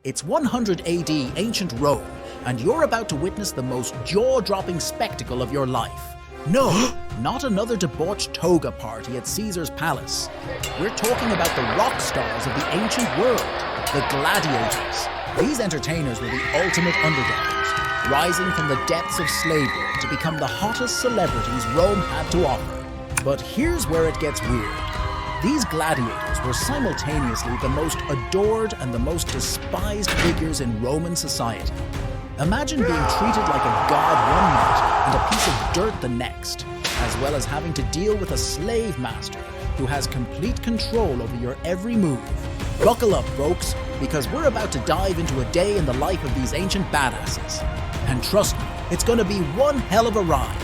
It's 100 AD ancient Rome, and you're about to witness the most jaw-dropping spectacle of your life. No, not another debauched toga party at Caesar's palace. We're talking about the rock stars of the ancient world, the gladiators. These entertainers were the ultimate underdogs, rising from the depths of slavery to become the hottest celebrities Rome had to offer. But here's where it gets weird. These gladiators were simultaneously the most adored and the most despised figures in Roman society. Imagine being treated like a god one night and a piece of dirt the next, as well as having to deal with a slave master who has complete control over your every move. Buckle up, folks, because we're about to dive into a day in the life of these ancient badasses. And trust me, it's going to be one hell of a ride.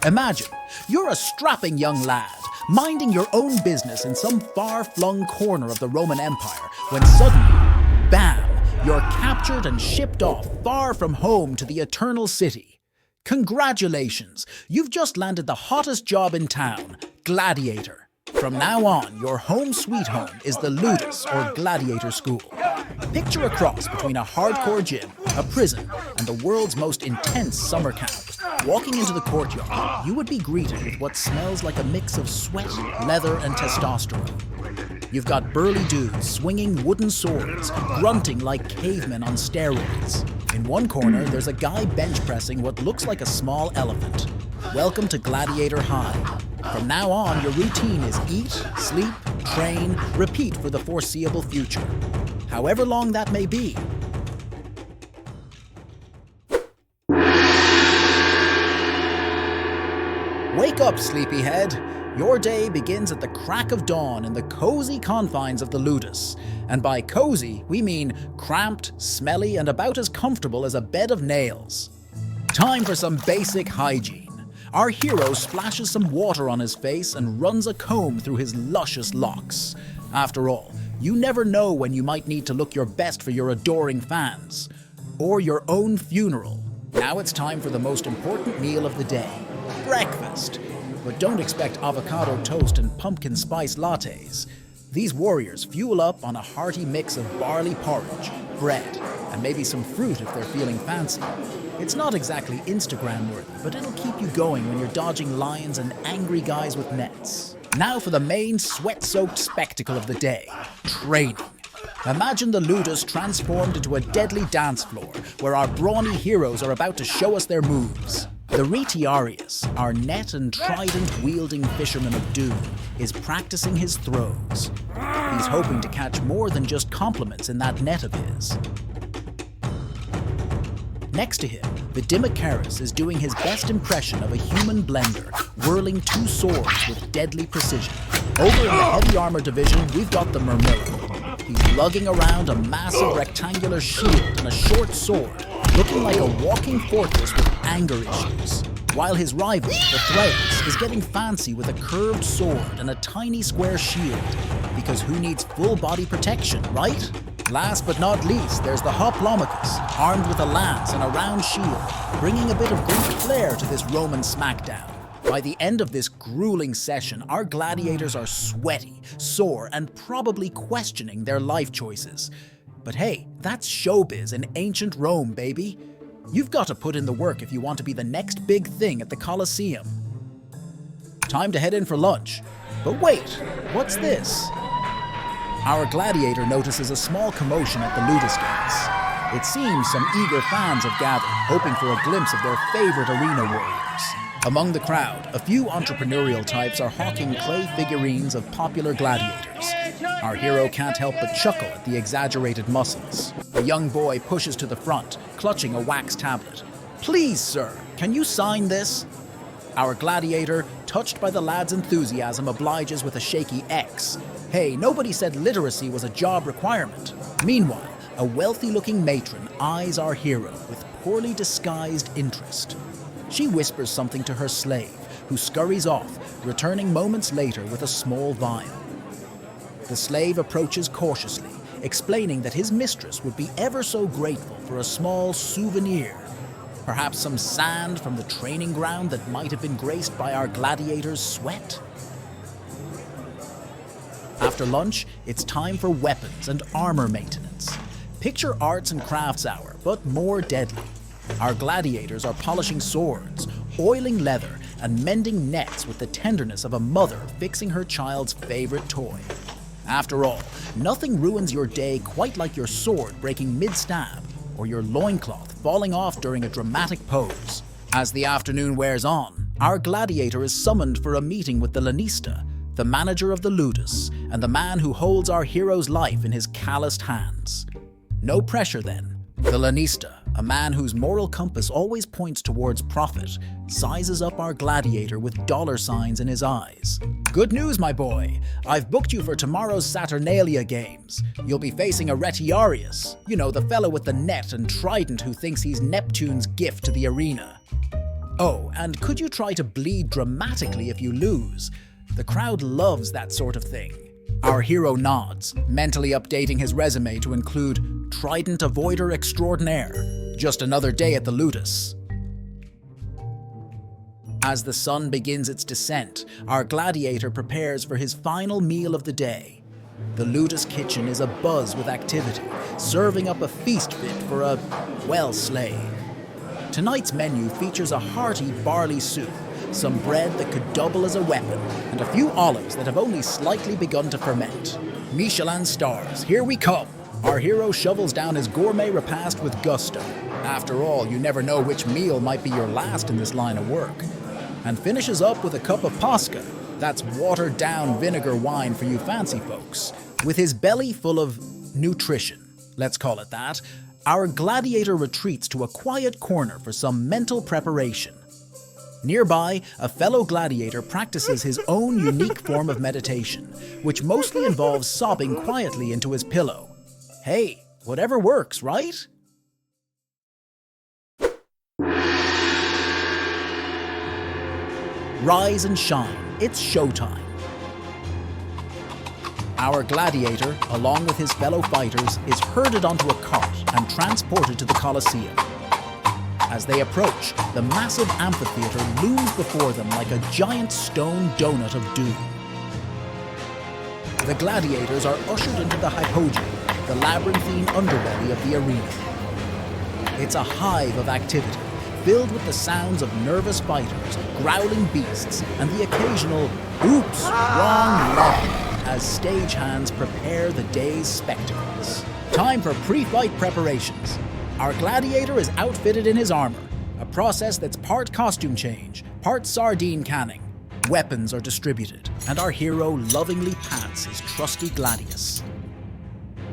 Imagine, you're a strapping young lad, minding your own business in some far-flung corner of the Roman Empire, when suddenly, bam, you're captured and shipped off far from home to the Eternal City. Congratulations, you've just landed the hottest job in town, Gladiator. From now on, your home sweet home is the Ludus or Gladiator School. Picture a cross between a hardcore gym, a prison, and the world's most intense summer camp. Walking into the courtyard, you would be greeted with what smells like a mix of sweat, leather, and testosterone. You've got burly dudes swinging wooden swords, grunting like cavemen on steroids. In one corner, there's a guy bench pressing what looks like a small elephant. Welcome to Gladiator High. From now on, your routine is eat, sleep, train, repeat for the foreseeable future. However long that may be. Wake up, sleepyhead. Your day begins at the crack of dawn in the cozy confines of the Ludus. And by cozy, we mean cramped, smelly, and about as comfortable as a bed of nails. Time for some basic hygiene. Our hero splashes some water on his face and runs a comb through his luscious locks. After all, you never know when you might need to look your best for your adoring fans. Or your own funeral. Now it's time for the most important meal of the day. Breakfast. But don't expect avocado toast and pumpkin spice lattes. These warriors fuel up on a hearty mix of barley porridge, bread, and maybe some fruit if they're feeling fancy. It's not exactly Instagram-worthy, but it'll keep you going when you're dodging lions and angry guys with nets. Now for the main sweat-soaked spectacle of the day, training. Imagine the Ludus transformed into a deadly dance floor where our brawny heroes are about to show us their moves. The Retiarius, our net and trident-wielding fisherman of doom, is practicing his throws. He's hoping to catch more than just compliments in that net of his. Next to him, the Dimmacharis is doing his best impression of a human blender, whirling two swords with deadly precision. Over in the heavy armor division, we've got the Murmillo. He's lugging around a massive rectangular shield and a short sword, looking like a walking fortress with anger issues. While his rival, the Thrace, is getting fancy with a curved sword and a tiny square shield, because who needs full body protection, right? Last but not least, there's the Hoplomachus, armed with a lance and a round shield, bringing a bit of Greek flair to this Roman smackdown. By the end of this grueling session, our gladiators are sweaty, sore, and probably questioning their life choices. But hey, that's showbiz in ancient Rome, baby. You've got to put in the work if you want to be the next big thing at the Colosseum. Time to head in for lunch. But wait, what's this? Our gladiator notices a small commotion at the Ludus gates. It seems some eager fans have gathered, hoping for a glimpse of their favorite arena warriors. Among the crowd, a few entrepreneurial types are hawking clay figurines of popular gladiators. Our hero can't help but chuckle at the exaggerated muscles. A young boy pushes to the front, clutching a wax tablet. "Please, sir, can you sign this?" Our gladiator, touched by the lad's enthusiasm, obliges with a shaky X. Hey, nobody said literacy was a job requirement. Meanwhile, a wealthy-looking matron eyes our hero with poorly disguised interest. She whispers something to her slave, who scurries off, returning moments later with a small vial. The slave approaches cautiously, explaining that his mistress would be ever so grateful for a small souvenir. Perhaps some sand from the training ground that might have been graced by our gladiator's sweat? after lunch, it's time for weapons and armor maintenance. Picture arts and crafts hour, but more deadly. Our gladiators are polishing swords, oiling leather, and mending nets with the tenderness of a mother fixing her child's favorite toy. After all, nothing ruins your day quite like your sword breaking mid-stab or your loincloth falling off during a dramatic pose. As the afternoon wears on, our gladiator is summoned for a meeting with the Lanista, the manager of the Ludus, and the man who holds our hero's life in his calloused hands. No pressure then. The Lanista, a man whose moral compass always points towards profit, sizes up our gladiator with dollar signs in his eyes. Good news, my boy. I've booked you for tomorrow's Saturnalia games. You'll be facing a Retiarius, you know, the fellow with the net and trident who thinks he's Neptune's gift to the arena. Oh, and could you try to bleed dramatically if you lose? The crowd loves that sort of thing. Our hero nods, mentally updating his resume to include Trident Avoider Extraordinaire. Just another day at the Ludus. As the sun begins its descent, our gladiator prepares for his final meal of the day. The Ludus kitchen is abuzz with activity, serving up a feast fit for a, well, slave. Tonight's menu features a hearty barley soup, some bread that could double as a weapon, and a few olives that have only slightly begun to ferment. Michelin stars, here we come! Our hero shovels down his gourmet repast with gusto. After all, you never know which meal might be your last in this line of work. And finishes up with a cup of Pasca. That's watered-down vinegar wine for you fancy folks. With his belly full of nutrition, let's call it that, our gladiator retreats to a quiet corner for some mental preparation. Nearby, a fellow gladiator practices his own unique form of meditation, which mostly involves sobbing quietly into his pillow. Hey, whatever works, right? Rise and shine, it's showtime. Our gladiator, along with his fellow fighters, is herded onto a cart and transported to the Colosseum. As they approach, the massive amphitheater looms before them like a giant stone donut of doom. The gladiators are ushered into the hypogea, the labyrinthine underbelly of the arena. It's a hive of activity, filled with the sounds of nervous fighters, growling beasts, and the occasional "oops, wrong leg" as stagehands prepare the day's spectacles. Time for pre-fight preparations. Our gladiator is outfitted in his armor, a process that's part costume change, part sardine canning. Weapons are distributed, and our hero lovingly pats his trusty gladius.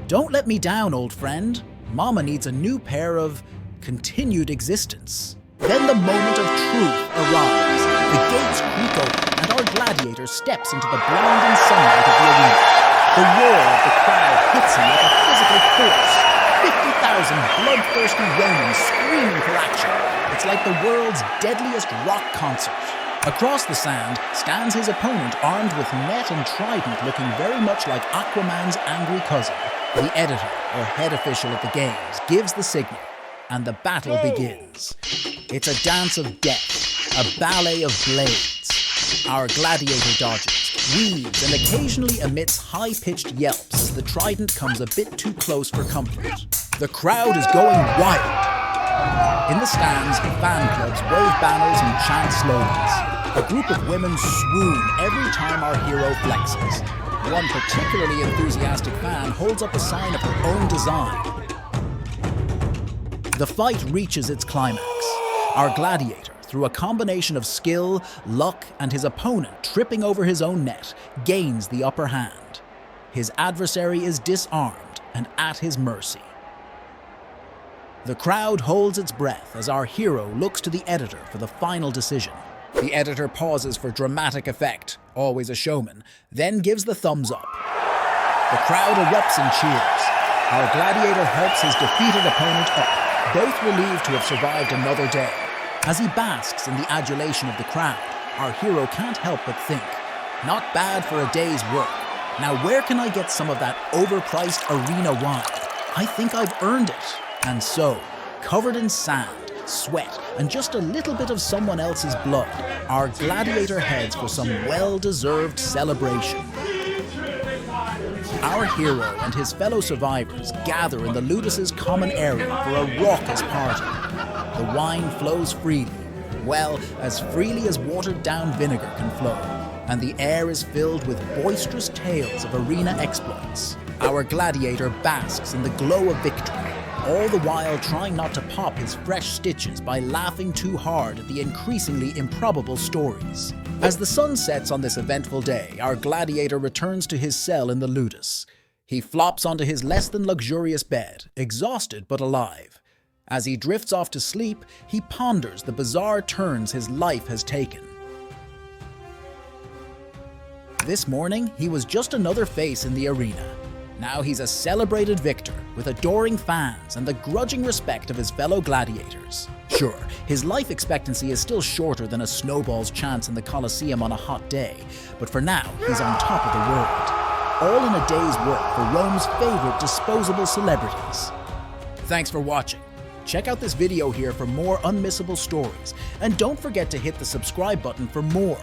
Don't let me down, old friend. Mama needs a new pair of continued existence. Then the moment of truth arrives. The gates creak open, and our gladiator steps into the blinding sunlight of the arena. The roar of the crowd hits him like a physical force. 50,000 bloodthirsty Romans screaming for action. It's like the world's deadliest rock concert. Across the sand stands his opponent armed with net and trident, looking very much like Aquaman's angry cousin. The editor, or head official at the games, gives the signal, and the battle begins. It's a dance of death, a ballet of blades. Our gladiator dodges, weaves, and occasionally emits high-pitched yelps as the trident comes a bit too close for comfort. The crowd is going wild. In the stands, fan clubs wave banners and chant slogans. A group of women swoon every time our hero flexes. One particularly enthusiastic fan holds up a sign of her own design. The fight reaches its climax. Our gladiator, through a combination of skill, luck, and his opponent tripping over his own net, gains the upper hand. His adversary is disarmed and at his mercy. The crowd holds its breath as our hero looks to the editor for the final decision. The editor pauses for dramatic effect, always a showman, then gives the thumbs up. The crowd erupts in cheers. Our gladiator helps his defeated opponent up, both relieved to have survived another day. As he basks in the adulation of the crowd, our hero can't help but think, not bad for a day's work. Now where can I get some of that overpriced arena wine? I think I've earned it. And so, covered in sand, sweat, and just a little bit of someone else's blood, our gladiator heads for some well-deserved celebration. Our hero and his fellow survivors gather in the Ludus's common area for a raucous party. The wine flows freely, well, as freely as watered-down vinegar can flow, and the air is filled with boisterous tales of arena exploits. Our gladiator basks in the glow of victory, all the while trying not to pop his fresh stitches by laughing too hard at the increasingly improbable stories. As the sun sets on this eventful day, our gladiator returns to his cell in the Ludus. He flops onto his less than luxurious bed, exhausted but alive. As he drifts off to sleep, he ponders the bizarre turns his life has taken. This morning, he was just another face in the arena. Now he's a celebrated victor, with adoring fans and the grudging respect of his fellow gladiators. Sure, his life expectancy is still shorter than a snowball's chance in the Colosseum on a hot day, but for now, he's on top of the world. All in a day's work for Rome's favorite disposable celebrities. Thanks for watching. Check out this video here for more unmissable stories, and don't forget to hit the subscribe button for more.